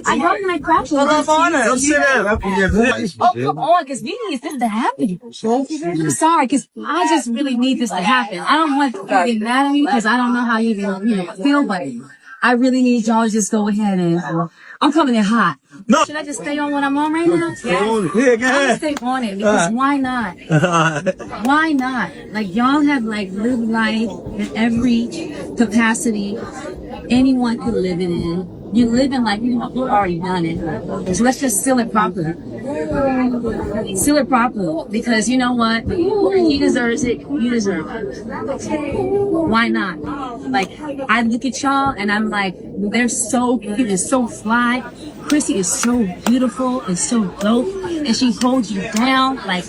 I don't like crap. Don't sit down. Oh, come on, because we need this to happen. I'm sorry, because I just really need this to happen. I don't want to get mad at me because I don't know how you even feel, but I really need y'all to just go ahead and I'm coming in hot. No. Should I just stay on what I'm on right now? Yeah, go I'm ahead. gonna stay on it because why not? Why not? Like y'all have like lived life in every capacity anyone could live it in. You're living like you've already done it. So let's just seal it properly. Seal it properly. Because you know what? He deserves it. You deserve it. Why not? Like, I look at y'all and I'm like, they're so cute and so fly. Chrissy is so beautiful and so dope. And she holds you down, like,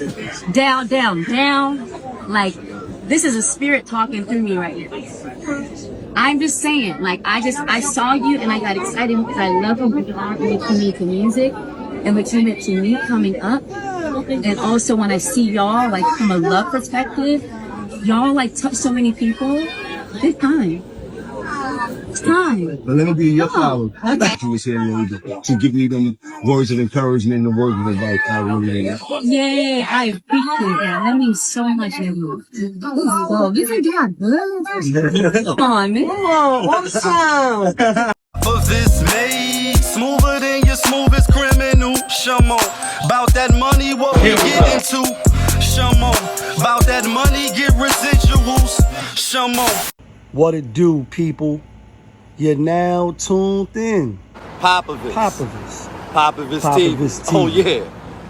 down, down, down. Like, this is a spirit talking through me right now. I'm just saying, like, I saw you and I got excited because I love what you are what you mean to music and what you meant to me coming up. And also when I see y'all, like, from a love perspective, y'all, like, touch so many people. It's time. It's time. But let me be your flower. Okay. You was here to give me them words of encouragement and the words of advice. I really need. Yay, I appreciate that. That means so much to me. Oh, you think you got good? Come on, man. Come on, one song. For this made smoother than your smoothest criminal. Shamo, about that money, what we get into. Shamo, about that money, get residuals. Shamo. What it do, people? You're now tuned in. Popovich. Popovich. Popovich Popovich TV. TV. Oh yeah.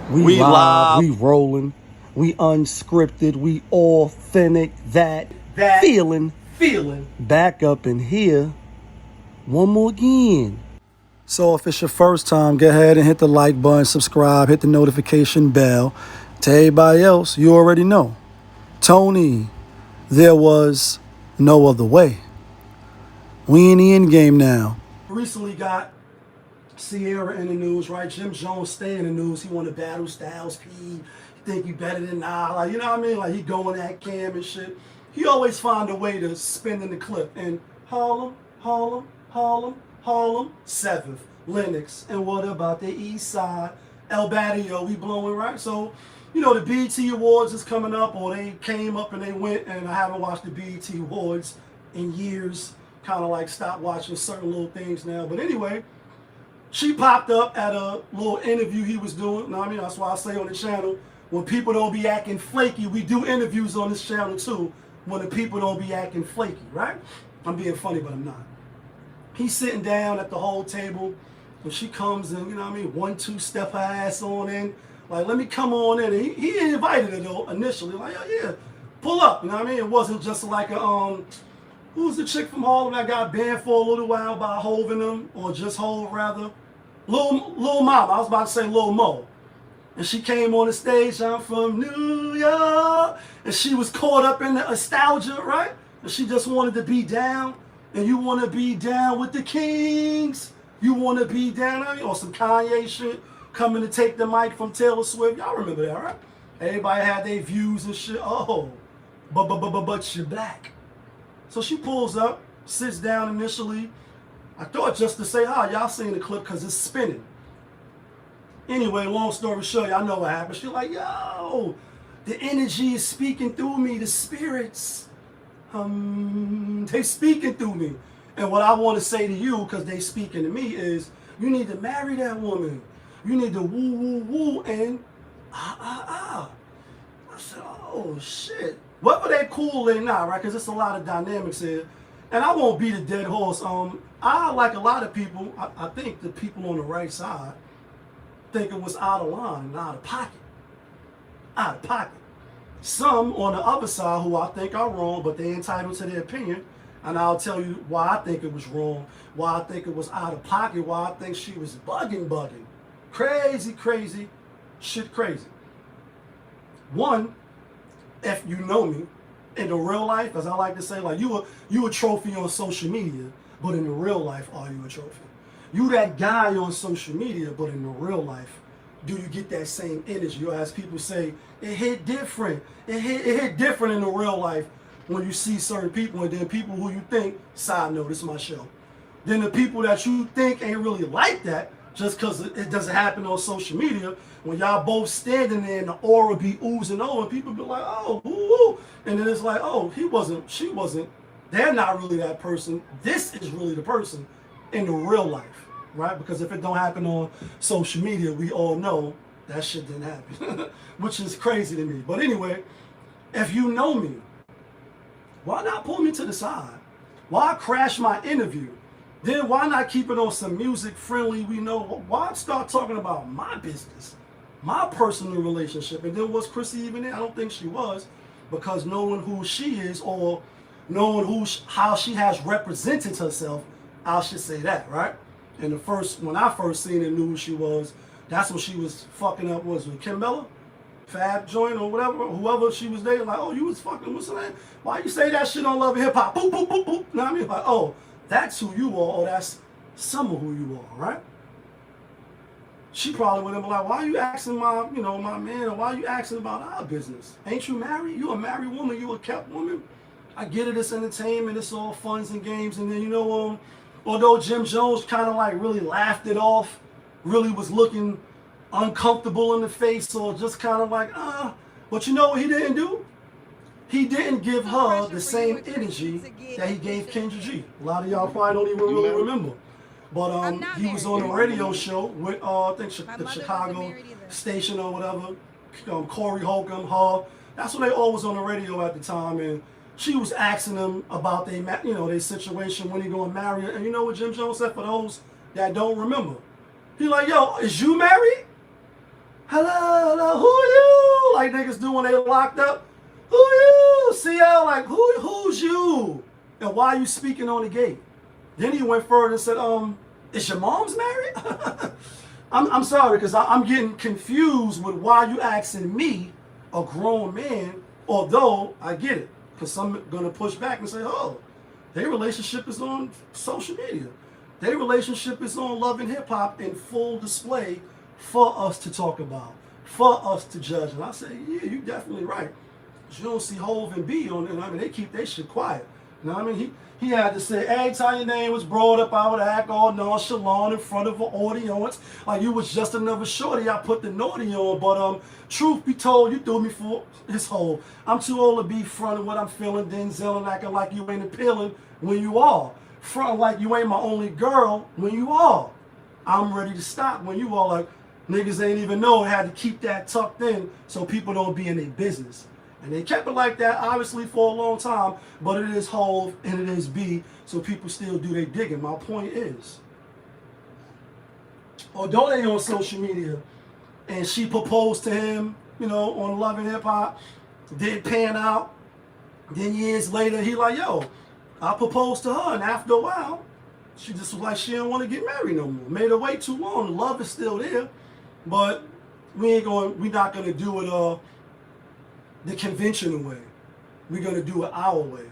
We live, we rolling, we unscripted, we authentic, that feeling back up in here one more again. So if it's your first time, go ahead and hit the like button, subscribe, hit the notification bell. To everybody else, you already know. Tony, there was no other way. We in the end game now. Recently got Ciara in the news, right? Jim Jones stay in the news. He want to battle Styles P. He think he better than I. Like, you know what I mean? Like, he going at Cam and shit. He always find a way to spin in the clip. And Harlem, 7th, Lennox. And what about the East Side? El Barrio, we blowing, right? So, you know, the BET Awards is coming up, or they came up and they went, and I haven't watched the BET Awards in years. Kind of like stopped watching certain little things now. But anyway, she popped up at a little interview he was doing. You know what I mean? That's why I say on the channel, when people don't be acting flaky, we do interviews on this channel too, when the people don't be acting flaky, right? I'm being funny, but I'm not. He's sitting down at the whole table, and she comes in, you know what I mean, 1-2 step her ass on in. Like, let me come on in. And he invited her though, initially, like, oh yeah, pull up, you know what I mean? It wasn't just like a, who's the chick from Harlem that got banned for a little while by Hov and them, or just Hov rather? Lil Mama, I was about to say Lil Mo. And she came on the stage, I'm from New York, and she was caught up in the nostalgia, right? And she just wanted to be down, and you want to be down with the Kings. You want to be down, or some Kanye shit, coming to take the mic from Taylor Swift. Y'all remember that, right? Everybody had their views and shit. Oh, but you're black. So she pulls up, sits down initially. I thought just to say hi. Y'all seen the clip because it's spinning. Anyway, long story short, y'all know what happened. She's like, yo, the energy is speaking through me, the spirits. They speaking through me. And what I want to say to you, because they speaking to me, is you need to marry that woman. You need to woo, woo, woo, and I said, oh, shit. Whether they cool or not, right? Because it's a lot of dynamics here. And I won't beat a dead horse. I, like a lot of people, I think the people on the right side think it was out of line and out of pocket. Out of pocket. Some on the other side who I think are wrong, but they're entitled to their opinion. And I'll tell you why I think it was wrong, why I think it was out of pocket, why I think she was bugging. Crazy, shit crazy. One, if you know me, in the real life, as I like to say, like you a trophy on social media, but in the real life, are you a trophy? You that guy on social media, but in the real life, do you get that same energy? Or as people say, it hit different. It hit different in the real life when you see certain people, and then people who you think, side note, this is my show. Then the people that you think ain't really like that, just because it doesn't happen on social media. When y'all both standing there and the aura be oozing over, people be like, oh, ooh, ooh. And then it's like, oh, he wasn't, she wasn't. They're not really that person. This is really the person in the real life, right? Because if it don't happen on social media, we all know that shit didn't happen, which is crazy to me. But anyway, if you know me, why not pull me to the side? Why crash my interview? Then why not keep it on some music friendly? We know, why start talking about my business, my personal relationship? And then was Chrissy even there? I don't think she was, because knowing who she is or knowing how she has represented herself, I should say that, right? And when I first seen it, knew who she was. That's when she was fucking up, was with Kim Bella? Fab joint or whatever, whoever she was dating, like, oh, you was fucking, what's her name? Why you say that shit on Love and Hip Hop? Boop, boop, boop, boop. You know what I mean? Like, oh, that's who you are, or that's some of who you are, right? She probably would have been like, why are you asking my man, or why are you asking about our business? Ain't you married? You a married woman, you a kept woman. I get it, it's entertainment, it's all funs and games. And then, although Jim Jones kind of like really laughed it off, really was looking uncomfortable in the face, or just kind of like, but you know what he didn't do? He didn't give her the same energy that he gave Kendra G. A lot of y'all probably don't even really remember. But he was on a radio show with, I think, the Chicago station or whatever. Corey Holcomb, her. That's when they all was on the radio at the time. And she was asking them about their situation, when he gonna marry her. And you know what Jim Jones said, for those that don't remember? He like, yo, is you married? Hello, who are you? Like niggas do when they locked up. Who are you? Ciara, like, who's you? And why are you speaking on the gate? Then he went further and said, is your mom's married? I'm sorry, because I'm getting confused with why you asking me, a grown man, although I get it. Because some gonna push back and say, oh, their relationship is on social media. Their relationship is on Love and Hip Hop in full display for us to talk about, for us to judge. And I say, yeah, you're definitely right. You don't see Hov and B on it. I mean, they keep their shit quiet. You know what I mean? He had to say, every time your name was brought up, I would act all nonchalant in front of an audience. Like you was just another shorty. I put the naughty on. But truth be told, you threw me for his hole. I'm too old to be fronting what I'm feeling, Denzel, and acting like you ain't appealing when you are. Fronting like you ain't my only girl when you are. I'm ready to stop when you are. Like, niggas ain't even know I had to keep that tucked in so people don't be in their business. And they kept it like that, obviously, for a long time, but it is Hov and it is B, so people still do their digging. My point is, although they on social media, and she proposed to him, on Love and Hip Hop, didn't pan out, then years later, he like, yo, I proposed to her, and after a while, she just was like, she didn't want to get married no more. Made her wait too long. The love is still there, but we're not gonna do it the conventional way. We're gonna do it our way,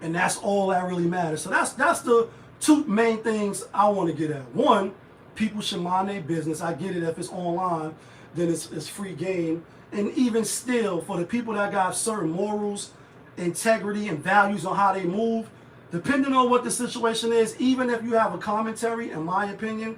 and that's all that really matters. So that's the two main things I want to get at. One, people should mind their business. I get it, if it's online, then it's free game. And even still, for the people that got certain morals, integrity, and values on how they move, depending on what the situation is, even if you have a commentary, in my opinion,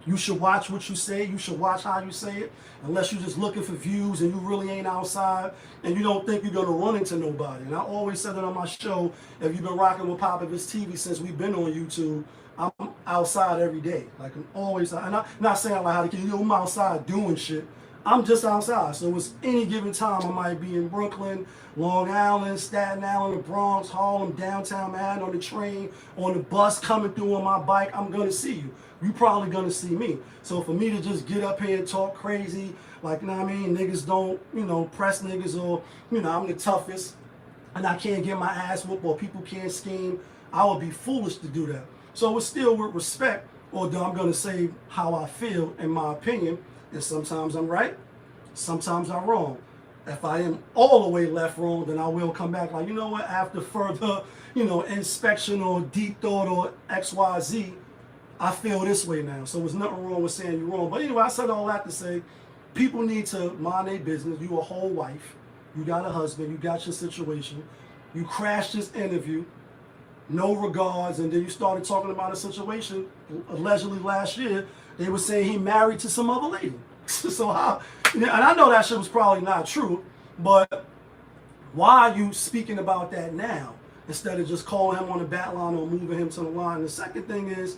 you should watch what you say. You should watch how you say it. Unless you're just looking for views and you really ain't outside and you don't think you're going to run into nobody. And I always said it on my show, if you've been rocking with Popovich TV since we've been on YouTube, I'm outside every day. Like, I'm always, and I'm not saying like how to keep, I'm outside doing shit. I'm just outside. So it's any given time I might be in Brooklyn, Long Island, Staten Island, the Bronx, Harlem, downtown Manhattan, on the train, on the bus, coming through on my bike. I'm going to see you. You probably going to see me. So for me to just get up here and talk crazy, like, you know what I mean, niggas don't, press niggas, or, I'm the toughest and I can't get my ass whooped, or people can't scheme, I would be foolish to do that. So it's still with respect, although I'm going to say how I feel, in my opinion. And sometimes I'm right, sometimes I'm wrong. If I am all the way left wrong, then I will come back like, you know what, after further, inspection or deep thought or XYZ, I feel this way now. So there's nothing wrong with saying you're wrong. But anyway, I said all that to say, people need to mind their business. You a whole wife, you got a husband, you got your situation, you crashed this interview, no regards, and then you started talking about a situation allegedly last year they were saying he married to some other lady. So how, and I know that shit was probably not true, but why are you speaking about that now instead of just calling him on the bat line or moving him to the line? And the second thing is,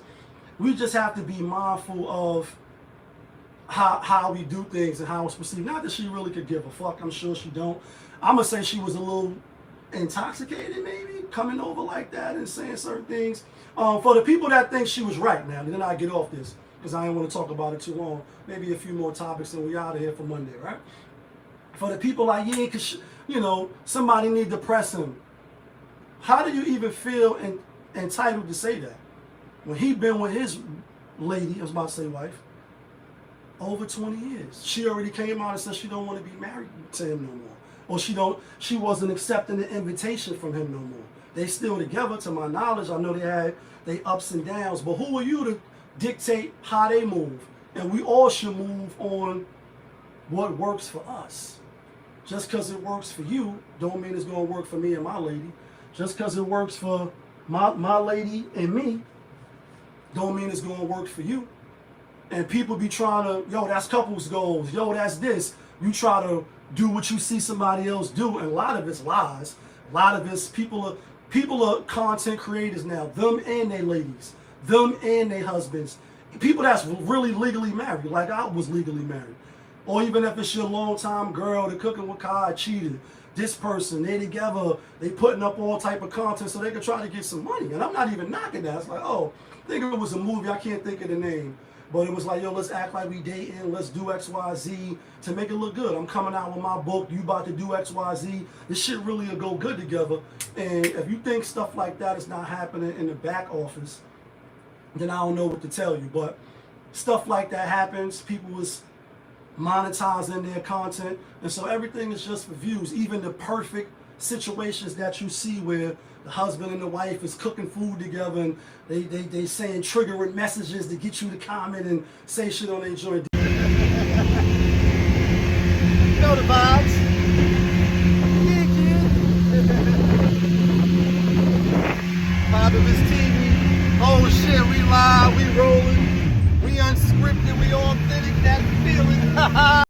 we just have to be mindful of how we do things and how it's perceived. Not that she really could give a fuck. I'm sure she don't. I'm gonna say she was a little intoxicated, maybe, coming over like that and saying certain things. For the people that think she was right now, then I get off this because I didn't want to talk about it too long. Maybe a few more topics and we out of here for Monday, right? For the people like, yeah, cause you know, somebody need to press him. How do you even feel entitled to say that when he been with his lady, I was about to say wife, over 20 years? She already came out and said she don't want to be married to him no more. Or she wasn't accepting the invitation from him no more. They still together, to my knowledge. I know they had their ups and downs, but who are you to dictate how they move? And we all should move on what works for us. Just because it works for you, don't mean it's going to work for me and my lady. Just because it works for my lady and me, don't mean it's going to work for you. And people be trying to, yo, that's couples goals. Yo, that's this. You try to do what you see somebody else do, and a lot of it's lies. A lot of it's people are content creators now. Them and their ladies. Them and their husbands. People that's really legally married, like I was legally married. Or even if it's your long-time girl, the cooking with Kai cheated. This person, they together, they putting up all type of content so they can try to get some money. And I'm not even knocking that. It's like, oh, I think it was a movie, I can't think of the name. But it was like, yo, let's act like we dating, let's do X, Y, Z to make it look good. I'm coming out with my book, you about to do X, Y, Z. This shit really will go good together. And if you think stuff like that is not happening in the back office, then I don't know what to tell you. But stuff like that happens. People was monetizing their content. And so everything is just for views. Even the perfect situations that you see where the husband and the wife is cooking food together and they saying triggering messages to get you to comment and say shit on their joint. You know the vibes. Yeah, kid. Positive TV. Oh shit, we live, we rolling, we unscripted, we authentic, that feeling.